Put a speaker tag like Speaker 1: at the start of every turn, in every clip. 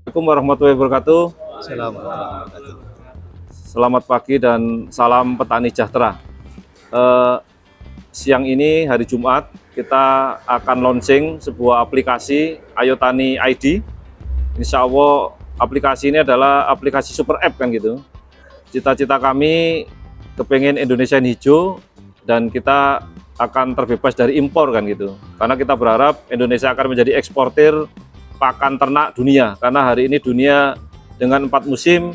Speaker 1: Assalamualaikum warahmatullahi wabarakatuh.
Speaker 2: Assalamualaikum.
Speaker 1: Selamat pagi dan salam petani sejahtera. Siang ini hari Jumat kita akan launching sebuah aplikasi Ayo Tani ID. Insya Allah aplikasi ini adalah aplikasi super app kan gitu. Cita-cita kami kepengen Indonesia yang hijau dan kita akan terbebas dari impor kan gitu. Karena kita berharap Indonesia akan menjadi eksportir pakan ternak dunia. Karena hari ini dunia dengan 4 musim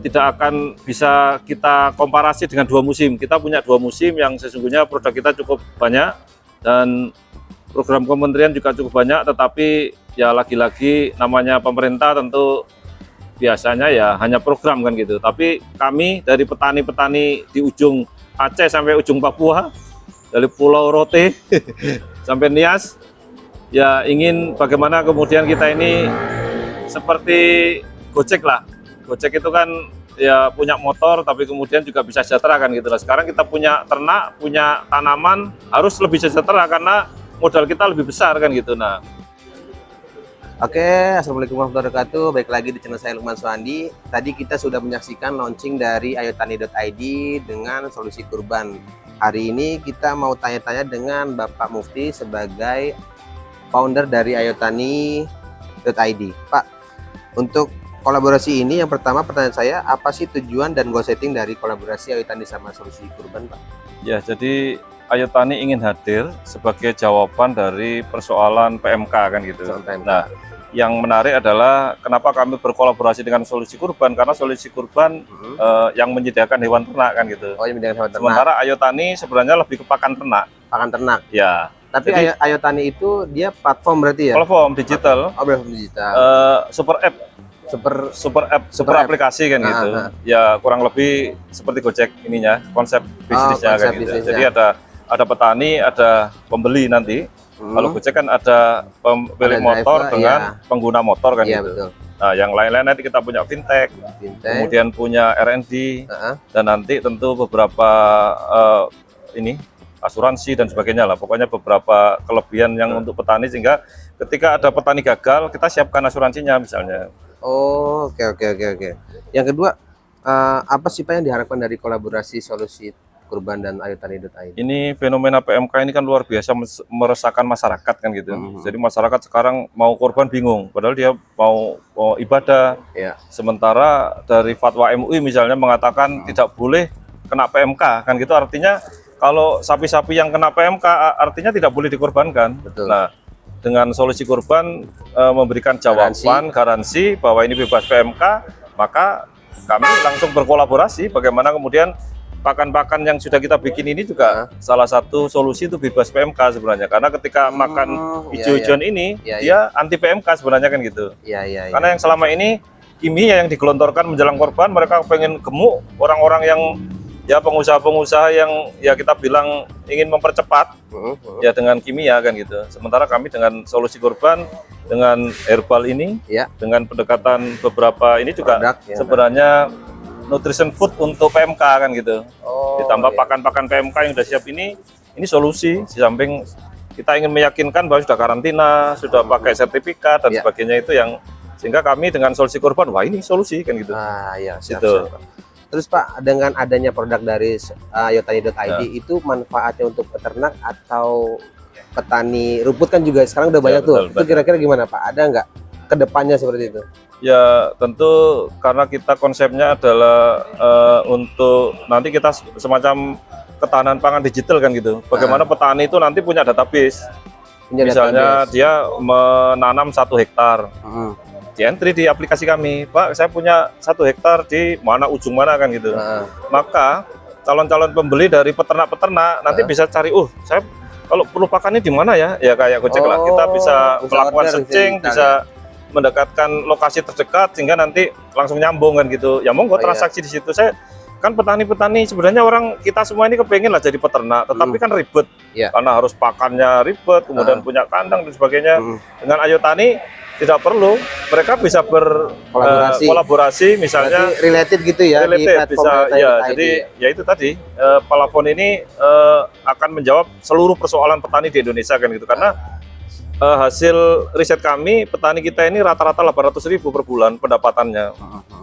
Speaker 1: tidak akan bisa kita komparasi dengan 2 musim. Kita punya 2 musim yang sesungguhnya produk kita cukup banyak dan program kementerian juga cukup banyak, tetapi ya lagi-lagi namanya pemerintah tentu biasanya ya hanya program kan gitu. Tapi kami dari petani-petani di ujung Aceh sampai ujung Papua, dari Pulau Rote sampai Nias, ya ingin bagaimana kemudian kita ini seperti Gojek lah. Gojek itu kan ya punya motor tapi kemudian juga bisa sejahtera kan gitu. Nah, sekarang kita punya ternak, punya tanaman, harus lebih sejahtera karena modal kita lebih besar kan gitu. Nah,
Speaker 2: Oke, assalamualaikum warahmatullahi wabarakatuh. Baik lagi di channel saya Lukman Suhandi. Tadi kita sudah menyaksikan launching dari ayotani.id dengan solusi kurban. Hari ini kita mau tanya-tanya dengan Bapak Mufti sebagai founder dari ayotani.id. Pak, untuk kolaborasi ini yang pertama pertanyaan saya, apa sih tujuan dan goal setting dari kolaborasi Ayo Tani sama solusi kurban, Pak?
Speaker 1: ya jadi Ayo Tani ingin hadir sebagai jawaban dari persoalan PMK kan gitu.
Speaker 2: Soal PMK.
Speaker 1: Nah, yang menarik adalah kenapa kami berkolaborasi dengan solusi kurban, karena solusi kurban yang menyediakan hewan ternak kan gitu.
Speaker 2: Oh, yang dengan hewan ternak.
Speaker 1: Sementara Ayo Tani sebenarnya lebih ke pakan ternak.
Speaker 2: Pakan ternak.
Speaker 1: Ya.
Speaker 2: Tapi
Speaker 1: Jadi,
Speaker 2: Ayo Tani itu dia platform berarti ya?
Speaker 1: platform digital,
Speaker 2: Oh, platform digital.
Speaker 1: super app, super
Speaker 2: Super app.
Speaker 1: aplikasi kan gitu.
Speaker 2: Nah.
Speaker 1: Ya kurang lebih seperti Gojek ininya, konsep bisnisnya
Speaker 2: konsep
Speaker 1: kan gitu.
Speaker 2: bisnisnya.
Speaker 1: Jadi ada petani, ada pembeli nanti. Kalau Gojek kan ada pemilik
Speaker 2: Ada
Speaker 1: motor
Speaker 2: driver,
Speaker 1: dengan
Speaker 2: iya.
Speaker 1: pengguna motor kan
Speaker 2: Iya,
Speaker 1: gitu.
Speaker 2: betul.
Speaker 1: Nah, yang lain-lain nanti kita punya fintech, kemudian punya R&D, dan nanti tentu beberapa asuransi dan sebagainya lah. Pokoknya beberapa kelebihan yang untuk petani, sehingga ketika ada petani gagal kita siapkan asuransinya misalnya.
Speaker 2: Oh, oke. Yang kedua, apa sih Pak yang diharapkan dari kolaborasi solusi kurban dan ayotani.id?
Speaker 1: Ini fenomena PMK ini kan luar biasa meresahkan masyarakat kan gitu. Jadi masyarakat sekarang mau korban bingung, padahal dia mau ibadah.
Speaker 2: Ya.
Speaker 1: Sementara dari fatwa MUI misalnya mengatakan tidak boleh kena PMK kan gitu, artinya kalau sapi-sapi yang kena PMK artinya tidak boleh dikorbankan.
Speaker 2: Betul.
Speaker 1: Nah, dengan solusi kurban memberikan jawaban garansi bahwa ini bebas PMK, maka kami langsung berkolaborasi bagaimana kemudian pakan-pakan yang sudah kita bikin ini juga salah satu solusi itu bebas PMK sebenarnya, karena ketika makan hijau-hijauan ini dia anti PMK sebenarnya kan gitu. Karena yang selama ini kimia yang digelontorkan menjelang korban, mereka pengen gemuk, orang-orang yang ya pengusaha-pengusaha yang ya kita bilang ingin mempercepat ya dengan kimia kan gitu. Sementara kami dengan solusi kurban, dengan herbal ini, dengan pendekatan beberapa ini juga sebenarnya nutrition food untuk PMK kan gitu. Ditambah pakan-pakan PMK yang sudah siap ini solusi. Di samping kita ingin meyakinkan bahwa sudah karantina, sudah pakai sertifikat dan sebagainya, itu yang sehingga kami dengan solusi kurban, wah ini solusi kan gitu.
Speaker 2: Siap. Terus Pak, dengan adanya produk dari ayotani.id itu manfaatnya untuk peternak atau petani rumput kan juga sekarang udah banyak tuh. Itu kira-kira gimana Pak? Ada nggak kedepannya seperti itu?
Speaker 1: Ya tentu karena kita konsepnya adalah untuk nanti kita semacam ketahanan pangan digital kan gitu. Bagaimana petani itu nanti punya database. Misalnya dia menanam 1 hektar. Di entry di aplikasi kami, Pak, saya punya 1 hektar di mana, ujung mana kan gitu. Maka calon-calon pembeli dari peternak-peternak nanti bisa cari, saya kalau perlu pakannya di mana ya? Ya kayak Gojek lah, kita bisa melakukan searching, bisa mendekatkan lokasi terdekat sehingga nanti langsung nyambung kan gitu. Ya monggo transaksi di situ. Saya kan petani-petani sebenarnya orang kita semua ini kepengen lah jadi peternak, tetapi kan ribet karena harus pakannya ribet, kemudian punya kandang dan sebagainya. Dengan Ayo Tani tidak perlu, mereka bisa kolaborasi misalnya.
Speaker 2: Berarti related gitu ya di
Speaker 1: Related,
Speaker 2: platform
Speaker 1: bisa
Speaker 2: Ayotani
Speaker 1: ya.
Speaker 2: ID
Speaker 1: Jadi ya itu tadi plafon ini akan menjawab seluruh persoalan petani di Indonesia kan gitu, karena hasil riset kami petani kita ini rata-rata 800.000 per bulan pendapatannya.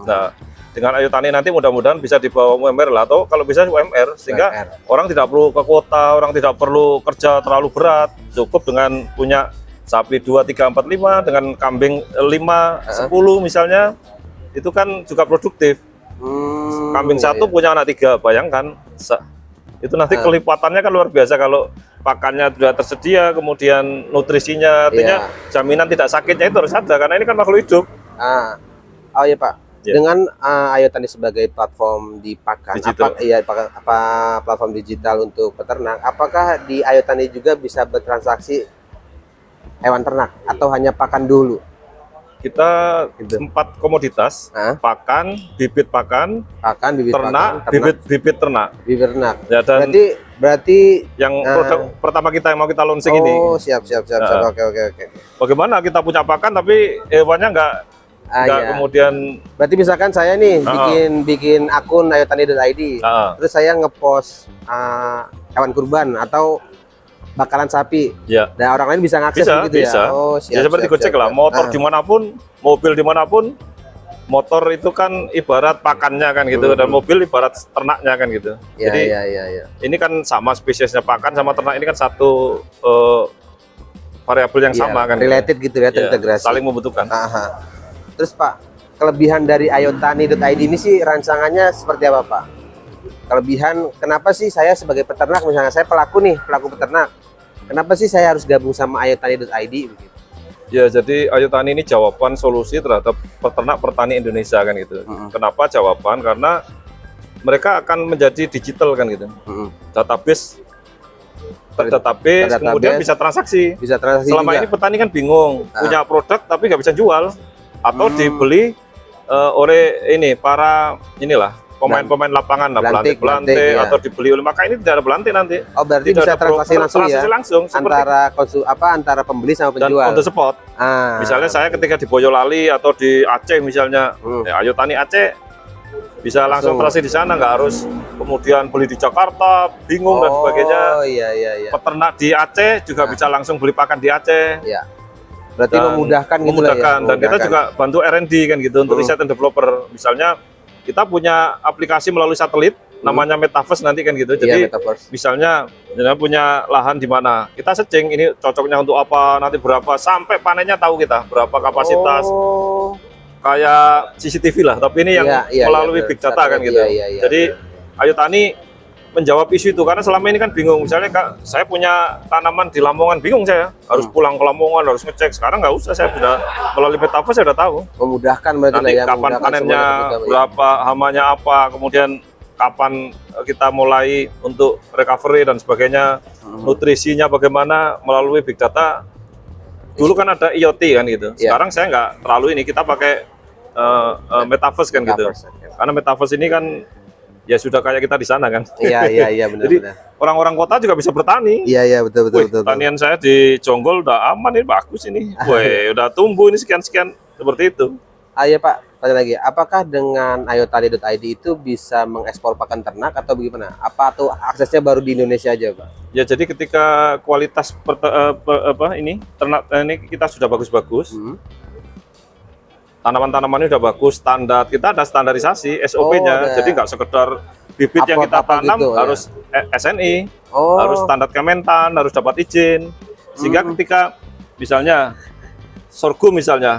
Speaker 1: Nah, dengan Ayotani nanti mudah-mudahan bisa dibawa UMR lah, atau kalau bisa UMR, sehingga orang tidak perlu ke kota, orang tidak perlu kerja terlalu berat, cukup dengan punya sapi 2, 3, 4, 5, dengan kambing 5, 10 misalnya, itu kan juga produktif. Kambing satu punya anak 3, bayangkan. Itu nanti kelipatannya kan luar biasa kalau pakannya sudah tersedia, kemudian nutrisinya, artinya jaminan tidak sakitnya itu harus ada, karena ini kan makhluk hidup.
Speaker 2: Oh iya Pak, dengan Ayotani sebagai platform di pakan, platform digital untuk peternak, apakah di Ayotani juga bisa bertransaksi hewan ternak atau hanya pakan dulu?
Speaker 1: Kita 4 komoditas, pakan, bibit pakan,
Speaker 2: bibit
Speaker 1: ternak,
Speaker 2: pakan,
Speaker 1: bibit ternak.
Speaker 2: Bibit ternak.
Speaker 1: Ya, dan
Speaker 2: berarti
Speaker 1: yang produk pertama kita yang mau kita launching ini.
Speaker 2: Oh, siap. Oke.
Speaker 1: Bagaimana kita punya pakan tapi hewannya nggak kemudian.
Speaker 2: Berarti misalkan saya nih bikin akun ayotani.id, terus saya ngepost hewan kurban atau bakalan sapi, dan orang lain bisa ngakses gitu ya? Oh,
Speaker 1: siap, ya seperti Gojek lah, motor dimanapun, mobil dimanapun, motor itu kan ibarat pakannya kan gitu, dan mobil ibarat ternaknya kan gitu. Jadi ini kan sama spesiesnya, pakan sama ternak ini kan satu variabel yang sama kan.
Speaker 2: Related gitu ya, terintegrasi.
Speaker 1: Saling membutuhkan.
Speaker 2: Terus Pak, kelebihan dari ayotani.id ini sih rancangannya seperti apa Pak? Kelebihan, kenapa sih saya sebagai peternak, misalnya saya pelaku peternak, kenapa sih saya harus gabung sama ayotani.id begitu?
Speaker 1: Ya, jadi Ayotani ini jawaban solusi terhadap peternak petani Indonesia kan gitu. Kenapa jawaban? Karena mereka akan menjadi digital kan gitu. Database, kemudian bisa transaksi. Selama ini petani kan bingung, punya produk tapi nggak bisa jual, atau dibeli oleh para pemain-pemain lapangan lah, belantik atau dibeli oleh, maka ini tidak ada belantik nanti.
Speaker 2: Oh, berarti bisa transaksi langsung ya? Antara pembeli sama penjual.
Speaker 1: On the spot. Misalnya saya ketika di Boyolali atau di Aceh misalnya, Ayotani Aceh bisa langsung transaksi di sana, nggak harus kemudian beli di Jakarta, bingung dan sebagainya. Peternak di Aceh juga bisa langsung beli pakan di Aceh.
Speaker 2: Berarti memudahkan gitu lah ya.
Speaker 1: Dan kita juga bantu R&D kan gitu untuk riset and developer. Misalnya kita punya aplikasi melalui satelit, namanya Metaverse nanti kan gitu. Jadi misalnya punya lahan di mana, kita searching ini cocoknya untuk apa, nanti berapa, sampai panennya tahu kita berapa kapasitas. Kayak CCTV lah, tapi ini yang melalui big data kan gitu. Jadi Ayotani menjawab isu itu, karena selama ini kan bingung. Misalnya saya punya tanaman di Lamongan, bingung saya harus pulang ke Lamongan, harus ngecek. Sekarang nggak usah, saya sudah melalui Metaverse, saya sudah tahu.
Speaker 2: Memudahkan berarti
Speaker 1: nanti kapan panennya, berapa hamanya apa, kemudian kapan kita mulai untuk recovery dan sebagainya, nutrisinya bagaimana melalui big data. Dulu kan ada IoT kan gitu. Sekarang saya nggak terlalu ini, kita pakai Metaverse kan gitu. Karena Metaverse ini kan ya sudah kayak kita di sana kan.
Speaker 2: Iya benar.
Speaker 1: Jadi orang-orang kota juga bisa bertani.
Speaker 2: Iya betul.
Speaker 1: Tanian saya di Jonggol udah aman, ini bagus ini. Udah tumbuh ini sekian seperti itu.
Speaker 2: Iya Pak, tanya lagi, apakah dengan ayotani.id itu bisa mengekspor pakan ternak atau bagaimana? Apa atau aksesnya baru di Indonesia aja Pak?
Speaker 1: Ya, jadi ketika kualitas ternak ini kita sudah bagus-bagus. Tanaman-tanamannya udah bagus, standar, kita ada standarisasi SOP-nya, jadi nggak sekedar bibit yang kita tanam gitu, harus SNI, harus standar Kementan, harus dapat izin, sehingga ketika misalnya sorghum misalnya,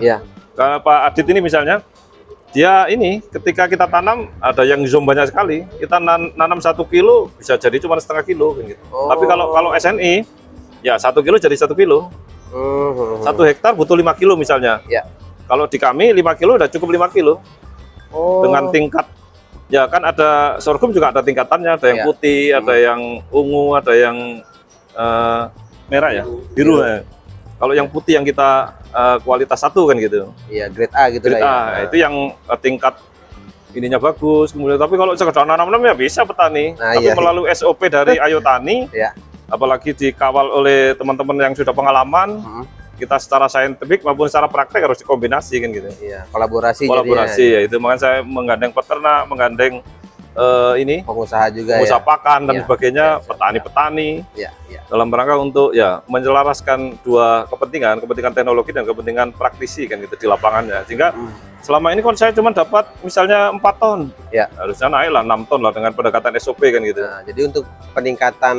Speaker 1: Pak Adit ini misalnya, dia ini ketika kita tanam ada yang zoom banyak sekali, kita nanam 1 kilo bisa jadi cuma setengah kilo gitu. Tapi kalau SNI ya 1 kilo jadi 1 kilo, 1 hektar butuh 5 kilo misalnya. Kalau di kami 5 kilo udah cukup 5 kilo. Dengan tingkat, ya kan ada sorghum juga ada tingkatannya, ada yang putih, ada yang ungu, ada yang merah ya, biru ya. Kalau yang putih yang kita kualitas 1 kan gitu. Iya,
Speaker 2: grade A gitu
Speaker 1: lah ya. Itu yang tingkat ininya bagus. Kemudian tapi kalau sekedar nanam-nanam ya bisa petani. Tapi melalui SOP dari Ayotani, apalagi dikawal oleh teman-teman yang sudah pengalaman, kita secara saintifik maupun secara praktek harus dikombinasi kan gitu.
Speaker 2: Iya, kolaborasi
Speaker 1: Kolaborasi
Speaker 2: jadinya.
Speaker 1: ya itu, makanya saya menggandeng peternak, menggandeng ini
Speaker 2: Pengusaha juga
Speaker 1: pengusaha
Speaker 2: ya.
Speaker 1: pakan dan
Speaker 2: Iya,
Speaker 1: sebagainya,
Speaker 2: iya,
Speaker 1: petani-petani
Speaker 2: Iya, iya.
Speaker 1: dalam rangka untuk ya menyelaraskan dua kepentingan teknologi dan kepentingan praktisi kan gitu di lapangannya. Sehingga selama ini kan saya cuma dapat misalnya 4 ton,
Speaker 2: Ya.
Speaker 1: harusnya naik lah 6 ton lah dengan pendekatan SOP kan gitu.
Speaker 2: Nah, jadi untuk peningkatan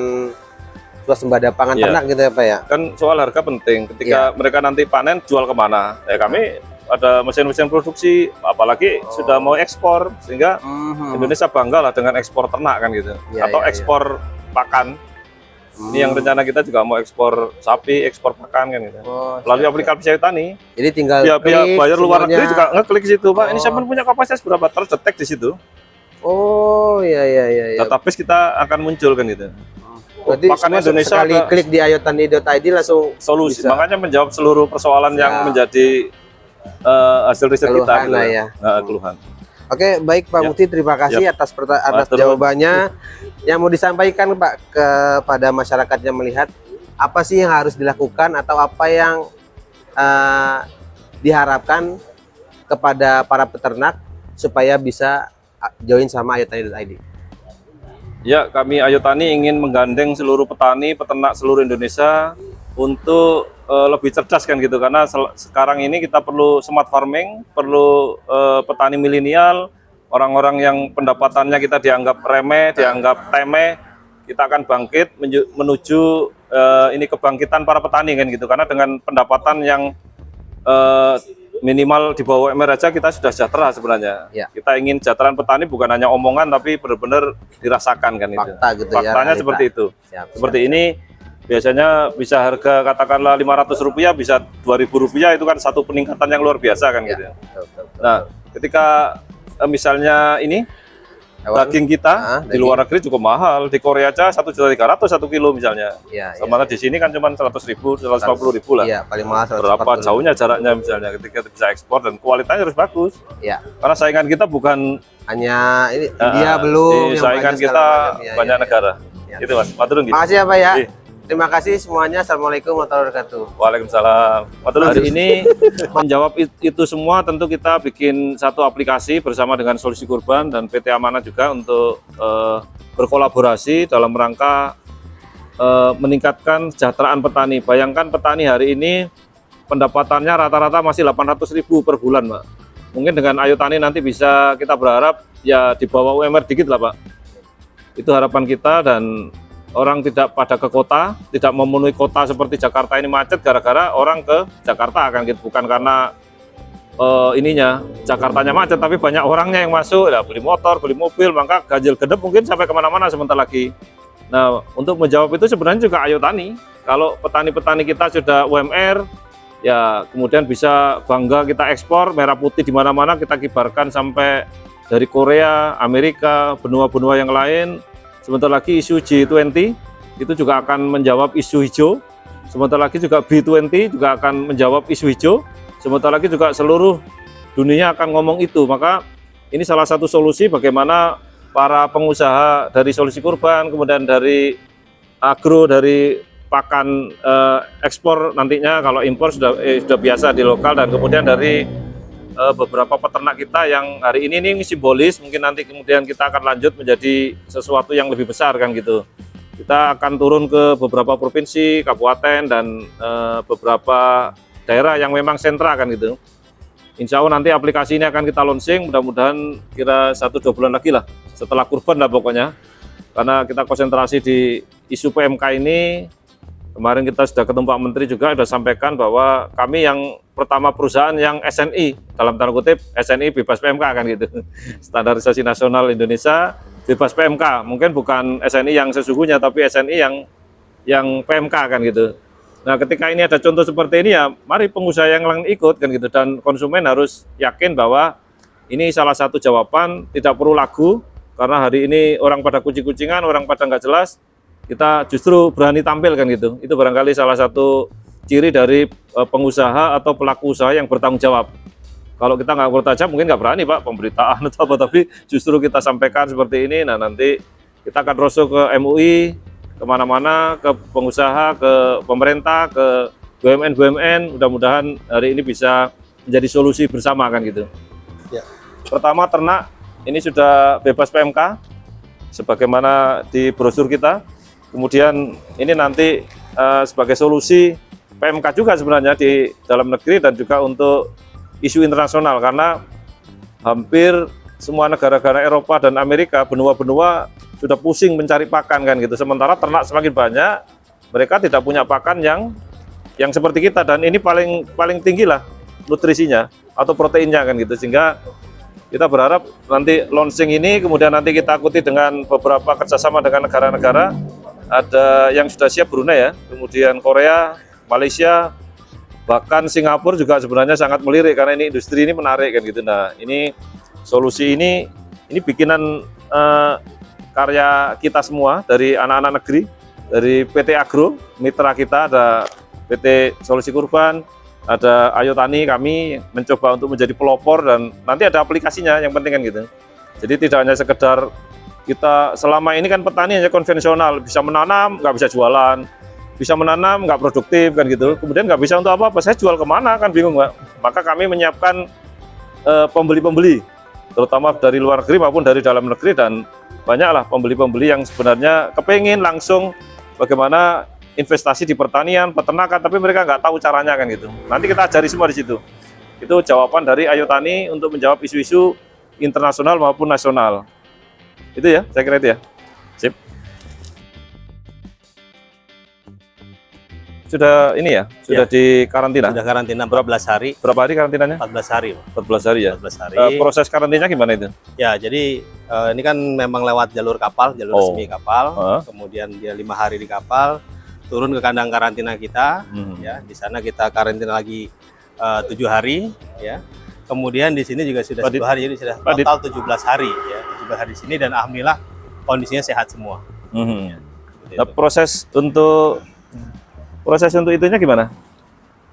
Speaker 2: swasembada pangan
Speaker 1: Iya.
Speaker 2: ternak gitu ya Pak ya.
Speaker 1: Kan soal harga penting, ketika mereka nanti panen jual kemana, ya kami ada mesin-mesin produksi, apalagi sudah mau ekspor, sehingga Indonesia bangga lah dengan ekspor ternak kan gitu,
Speaker 2: Iya,
Speaker 1: atau
Speaker 2: iya,
Speaker 1: ekspor pakan. Ini yang rencana kita juga mau ekspor sapi, ekspor pakan kan gitu.
Speaker 2: Oh,
Speaker 1: Melalui
Speaker 2: siap,
Speaker 1: aplikasi Ayu Tani,
Speaker 2: siap. Jadi tinggal
Speaker 1: ya
Speaker 2: klik
Speaker 1: buyer luar negeri
Speaker 2: semuanya.
Speaker 1: juga ngeklik situ, Pak. Ini
Speaker 2: Oh.
Speaker 1: siapa punya kapasitas berapa, terdetek di situ.
Speaker 2: Oh, iya iya iya. Iya.
Speaker 1: Database kita akan muncul kan gitu.
Speaker 2: Berarti
Speaker 1: pakan
Speaker 2: semua
Speaker 1: Indonesia
Speaker 2: sekali
Speaker 1: ke-
Speaker 2: klik di ayotani.id langsung
Speaker 1: Solusi,
Speaker 2: bisa.
Speaker 1: makanya menjawab seluruh persoalan yang
Speaker 2: Siap.
Speaker 1: menjadi hasil riset kita.
Speaker 2: Keluhan
Speaker 1: Gitu.
Speaker 2: lah ya.
Speaker 1: Keluhan.
Speaker 2: Oke, baik Pak
Speaker 1: Ya.
Speaker 2: Mukti, terima kasih atas atas
Speaker 1: Matur.
Speaker 2: jawabannya. Yang mau disampaikan Pak kepada masyarakat yang melihat, apa sih yang harus dilakukan atau apa yang diharapkan kepada para peternak supaya bisa join sama ayotani.id?
Speaker 1: Ya, kami Ayu Tani ingin menggandeng seluruh petani, peternak seluruh Indonesia untuk lebih cerdas kan gitu, karena sekarang ini kita perlu smart farming, perlu petani milenial, orang-orang yang pendapatannya kita dianggap remeh, dianggap temeh. Kita akan bangkit menuju ini kebangkitan para petani kan gitu, karena dengan pendapatan yang minimal di bawah UMR aja kita sudah sejahtera sebenarnya.
Speaker 2: Ya.
Speaker 1: Kita ingin kesejahteraan petani bukan hanya omongan tapi benar-benar dirasakan kan itu.
Speaker 2: Fakta gitu ya,
Speaker 1: Faktanya
Speaker 2: realita.
Speaker 1: seperti itu.
Speaker 2: Siap,
Speaker 1: Seperti ini biasanya bisa harga katakanlah Rp500 bisa Rp2.000, itu kan satu peningkatan yang luar biasa kan
Speaker 2: Ya,
Speaker 1: gitu.
Speaker 2: betul, betul.
Speaker 1: Nah, ketika misalnya ini
Speaker 2: Hewan?
Speaker 1: daging kita di
Speaker 2: daging.
Speaker 1: luar negeri cukup mahal, di Korea aja 1.300.000 1 kilo misalnya.
Speaker 2: Ya,
Speaker 1: Sementara di sini kan cuma 100.000, 150.000 lah.
Speaker 2: Iya, paling mahal 140.
Speaker 1: Berapa jauhnya jaraknya misalnya ketika bisa ekspor dan kualitasnya harus bagus.
Speaker 2: Ya,
Speaker 1: Karena saingan kita bukan
Speaker 2: hanya ini India
Speaker 1: di
Speaker 2: belum, yang
Speaker 1: saingan
Speaker 2: banyak
Speaker 1: kita
Speaker 2: segala macam. Ya,
Speaker 1: banyak
Speaker 2: ya, ya.
Speaker 1: negara.
Speaker 2: Ya.
Speaker 1: Itu Mas. Matur nuwun.
Speaker 2: Makasih ya Pak ya.
Speaker 1: Iya.
Speaker 2: Terima kasih semuanya. Assalamualaikum warahmatullahi wabarakatuh.
Speaker 1: Waalaikumsalam. Hari ini menjawab itu semua, tentu kita bikin satu aplikasi bersama dengan Solusi Kurban dan PT Amanah juga untuk berkolaborasi dalam rangka meningkatkan kesejahteraan petani. Bayangkan petani hari ini pendapatannya rata-rata masih 800.000 per bulan, Pak. Mungkin dengan Ayu Tani nanti bisa kita berharap ya di bawah UMR dikit lah, Pak. Itu harapan kita, dan orang tidak pada ke kota, tidak memenuhi kota seperti Jakarta ini macet gara-gara orang ke Jakarta kan gitu, bukan karena ininya Jakartanya macet, tapi banyak orangnya yang masuk, ya beli motor, beli mobil, maka ganjil genap mungkin sampai kemana-mana sebentar lagi. Nah, untuk menjawab itu sebenarnya juga Ayu Tani, kalau petani-petani kita sudah UMR, ya kemudian bisa bangga kita ekspor merah putih di mana-mana, kita kibarkan sampai dari Korea, Amerika, benua-benua yang lain. Sebentar lagi isu G20 itu juga akan menjawab isu hijau. Sebentar lagi juga B20 juga akan menjawab isu hijau. Sebentar lagi juga seluruh dunia akan ngomong itu. Maka ini salah satu solusi bagaimana para pengusaha dari Solusi Kurban, kemudian dari agro, dari pakan ekspor nantinya, kalau impor sudah biasa di lokal, dan kemudian dari beberapa peternak kita yang hari ini simbolis, mungkin nanti kemudian kita akan lanjut menjadi sesuatu yang lebih besar kan gitu. Kita akan turun ke beberapa provinsi, kabupaten, dan beberapa daerah yang memang sentra kan gitu. Insya Allah nanti aplikasi ini akan kita launching, mudah-mudahan kira 1-2 bulan lagi lah, setelah kurban lah pokoknya. Karena kita konsentrasi di isu PMK ini. Kemarin kita sudah ketemu Pak Menteri juga, sudah sampaikan bahwa kami yang pertama perusahaan yang SNI, dalam tanda kutip SNI bebas PMK kan gitu. Standarisasi Nasional Indonesia bebas PMK, mungkin bukan SNI yang sesungguhnya, tapi SNI yang PMK kan gitu. Nah, ketika ini ada contoh seperti ini, ya mari pengusaha yang lain ikut kan gitu, dan konsumen harus yakin bahwa ini salah satu jawaban, tidak perlu lagu, karena hari ini orang pada kucing-kucingan, orang pada nggak jelas. Kita justru berani tampil kan gitu. Itu barangkali salah satu ciri dari pengusaha atau pelaku usaha yang bertanggung jawab. Kalau kita nggak bertajam mungkin nggak berani Pak, pemberitaan atau apa, tapi justru kita sampaikan seperti ini. Nah, nanti kita akan rosok ke MUI, kemana-mana, ke pengusaha, ke pemerintah, ke BUMN mudah-mudahan hari ini bisa menjadi solusi bersama kan gitu.
Speaker 2: Ya.
Speaker 1: Pertama, ternak ini sudah bebas PMK sebagaimana di brosur kita. Kemudian ini nanti sebagai solusi PMK juga sebenarnya di dalam negeri dan juga untuk isu internasional, karena hampir semua negara-negara Eropa dan Amerika, benua-benua sudah pusing mencari pakan kan gitu. Sementara ternak semakin banyak, mereka tidak punya pakan yang seperti kita, dan ini paling tinggi lah nutrisinya atau proteinnya kan gitu. Sehingga kita berharap nanti launching ini kemudian nanti kita ikuti dengan beberapa kerjasama dengan negara-negara. Ada yang sudah siap, Brunei ya, kemudian Korea, Malaysia, bahkan Singapura juga sebenarnya sangat melirik karena ini industri ini menarik kan gitu. Nah, ini solusi ini bikinan karya kita semua dari anak-anak negeri, dari PT Agro, mitra kita ada PT Solusi Kurban, ada Ayo Tani, kami mencoba untuk menjadi pelopor dan nanti ada aplikasinya yang penting kan gitu. Jadi tidak hanya sekedar kita selama ini kan petani hanya konvensional, bisa menanam nggak bisa jualan, bisa menanam nggak produktif kan gitu, kemudian nggak bisa untuk apa-apa, saya jual kemana kan bingung Pak. Maka kami menyiapkan pembeli-pembeli, terutama dari luar negeri maupun dari dalam negeri, dan banyaklah pembeli-pembeli yang sebenarnya kepengen langsung bagaimana investasi di pertanian, peternakan, tapi mereka nggak tahu caranya kan gitu. Nanti kita ajari semua di situ. Itu jawaban dari Ayo Tani untuk menjawab isu-isu internasional maupun nasional. Itu ya, saya kira itu ya. Sip. Sudah ini ya, sudah di karantina?
Speaker 3: Sudah karantina 14 hari.
Speaker 1: Berapa hari karantinanya?
Speaker 3: 14 hari.
Speaker 1: 14 hari ya?
Speaker 3: 14 hari.
Speaker 1: Proses karantina gimana itu?
Speaker 3: Ya, jadi ini kan memang lewat jalur kapal, jalur resmi kapal. Kemudian dia 5 hari di kapal, turun ke kandang karantina kita. Ya, di sana kita karantina lagi 7 hari. Ya. Kemudian di sini juga sudah 10 hari, jadi sudah total 17 hari. Ya, 17 hari di sini dan alhamdulillah kondisinya sehat semua. Ya,
Speaker 1: nah, proses untuk itunya gimana?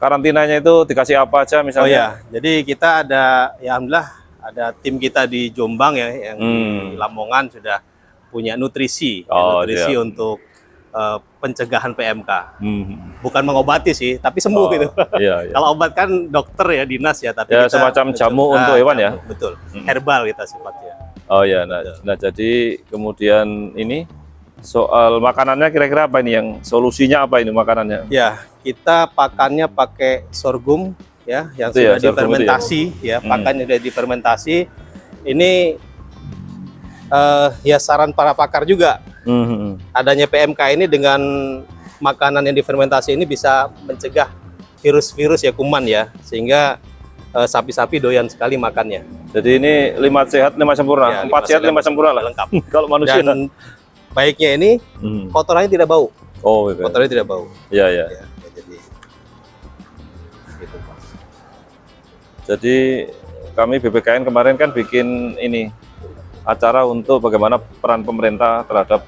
Speaker 1: Karantinanya itu dikasih apa aja misalnya?
Speaker 3: Oh ya, jadi kita ada, ya alhamdulillah ada tim kita di Jombang ya, yang di Lamongan sudah punya nutrisi, nutrisi untuk pencegahan PMK. Bukan mengobati sih, tapi sembuh gitu.
Speaker 1: Iya, iya.
Speaker 3: Kalau obat kan dokter ya, dinas ya, tapi
Speaker 1: ya,
Speaker 3: kita
Speaker 1: semacam jamu untuk hewan ya.
Speaker 3: Betul, herbal kita sifatnya.
Speaker 1: Oh ya, nah jadi kemudian ini soal makanannya kira-kira apa ini, yang solusinya apa ini makanannya?
Speaker 3: Ya, kita pakannya pakai sorghum ya, yang
Speaker 1: itu
Speaker 3: sudah difermentasi ya, pakannya sudah difermentasi. Ini ya saran para pakar juga. Adanya PMK ini dengan makanan yang difermentasi ini bisa mencegah virus-virus ya, kuman ya, sehingga sapi-sapi doyan sekali makannya.
Speaker 1: Jadi ini 5 sehat 5 sempurna,
Speaker 3: Ya,
Speaker 1: 4 sehat 5 sempurna lah.
Speaker 3: Lengkap.
Speaker 1: Kalau manusia.
Speaker 3: Dan baiknya ini kotorannya tidak bau.
Speaker 1: Oh, gitu.
Speaker 3: Kotorannya tidak bau.
Speaker 1: Iya, iya.
Speaker 3: Ya, jadi gitu, Pak.
Speaker 1: Jadi kami BPKN kemarin kan bikin ini acara untuk bagaimana peran pemerintah terhadap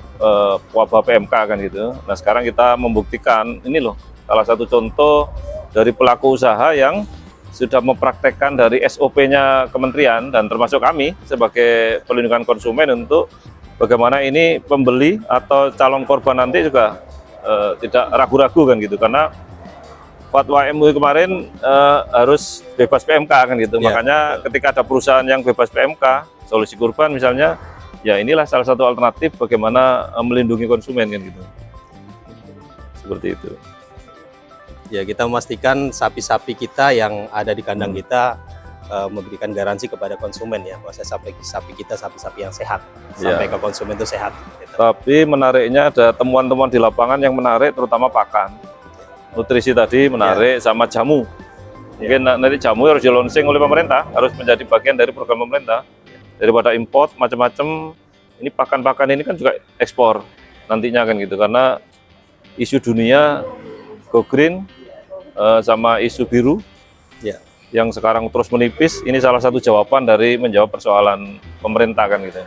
Speaker 1: wabah PMK kan gitu. Nah, sekarang kita membuktikan ini loh, salah satu contoh dari pelaku usaha yang sudah mempraktekkan dari SOP-nya kementerian dan termasuk kami sebagai pelindungan konsumen untuk bagaimana ini pembeli atau calon korban nanti juga tidak ragu-ragu kan gitu, karena fatwa MUI kemarin harus bebas PMK kan gitu. Makanya ketika ada perusahaan yang bebas PMK, Solusi Kurban misalnya, ya inilah salah satu alternatif bagaimana melindungi konsumen kan gitu. Seperti itu.
Speaker 3: Ya, kita memastikan sapi-sapi kita yang ada di kandang kita memberikan garansi kepada konsumen ya, bahwa sapi kita sapi-sapi yang sehat sampai ke konsumen itu sehat. Gitu.
Speaker 1: Tapi menariknya ada temuan-temuan di lapangan yang menarik, terutama pakan. Nutrisi tadi menarik, sama jamu. Mungkin nanti jamu harus di launching oleh pemerintah, harus menjadi bagian dari program pemerintah. Daripada import macam-macam, ini pakan-pakan ini kan juga ekspor nantinya kan gitu, karena isu dunia go green sama isu biru yang sekarang terus menipis, ini salah satu jawaban dari menjawab persoalan pemerintah kan gitu.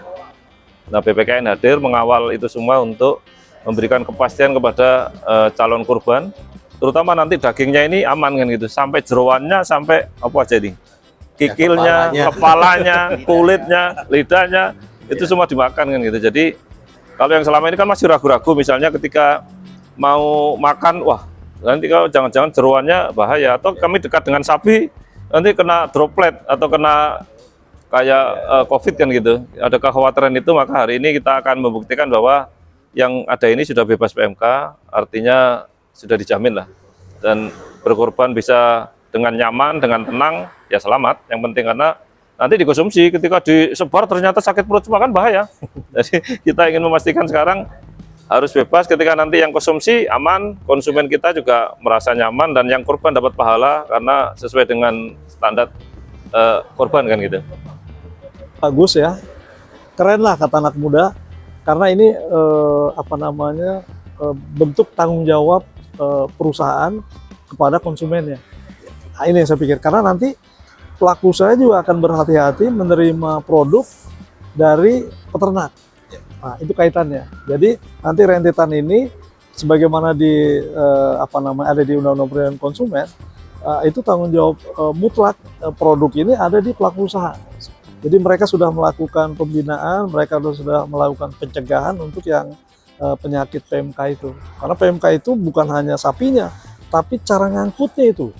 Speaker 1: Nah, BPKN hadir mengawal itu semua untuk memberikan kepastian kepada calon kurban, terutama nanti dagingnya ini aman kan gitu, sampai jeroannya, sampai apa aja ini, kikilnya, kepalanya, kulitnya, lidahnya, itu semua dimakan kan gitu. Jadi kalau yang selama ini kan masih ragu-ragu, misalnya ketika mau makan, wah nanti kalau jangan-jangan jeroannya bahaya, atau kami dekat dengan sapi nanti kena droplet atau kena kayak COVID kan gitu. Ada kekhawatiran itu, maka hari ini kita akan membuktikan bahwa yang ada ini sudah bebas PMK, artinya sudah dijamin lah. Dan berkorban bisa dengan nyaman, dengan tenang, ya selamat. Yang penting karena nanti dikonsumsi, ketika disebar ternyata sakit perut semua kan bahaya. Jadi kita ingin memastikan sekarang harus bebas, ketika nanti yang konsumsi aman, konsumen kita juga merasa nyaman, dan yang korban dapat pahala karena sesuai dengan standar korban kan gitu.
Speaker 4: Bagus ya, keren lah kata anak muda, karena ini bentuk tanggung jawab perusahaan kepada konsumennya. Nah, ini yang saya pikir, karena nanti pelaku usaha juga akan berhati-hati menerima produk dari peternak. Nah, itu kaitannya. Jadi nanti rentetan ini sebagaimana ada di Undang-Undang Perlindungan Konsumen, itu tanggung jawab mutlak produk ini ada di pelaku usaha. Jadi mereka sudah melakukan pembinaan, mereka sudah melakukan pencegahan untuk yang penyakit PMK itu. Karena PMK itu bukan hanya sapinya, tapi cara ngangkutnya itu.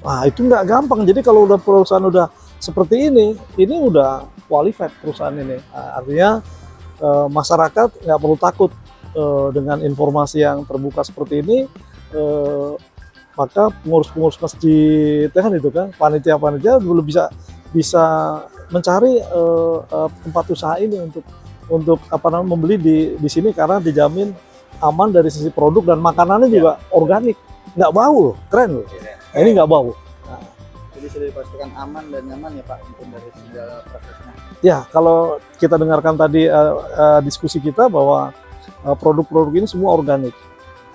Speaker 4: Nah, itu nggak gampang. Jadi kalau udah perusahaan udah seperti ini udah qualified perusahaan ini. Nah, artinya masyarakat nggak perlu takut dengan informasi yang terbuka seperti ini. Maka pengurus-pengurus masjid kan itu kan, panitia-panitia belum bisa mencari tempat usaha ini untuk membeli di sini, karena dijamin aman dari sisi produk, dan makanannya juga organik, nggak bau, keren loh. Nah, ini nggak bau. Nah,
Speaker 5: jadi sudah dipastikan aman dan nyaman ya Pak untuk dari segala prosesnya.
Speaker 4: Ya, kalau kita dengarkan tadi diskusi kita bahwa produk-produk ini semua organik.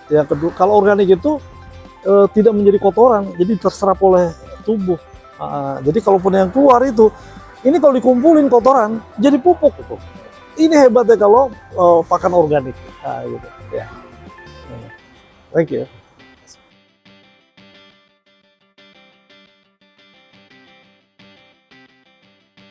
Speaker 4: Yang kedua, kalau organik itu tidak menjadi kotoran, jadi terserap oleh tubuh. Jadi kalaupun yang keluar itu, ini kalau dikumpulin kotoran jadi pupuk gitu. Ini hebatnya kalau pakan organik. Gitu. Ya. Thank you.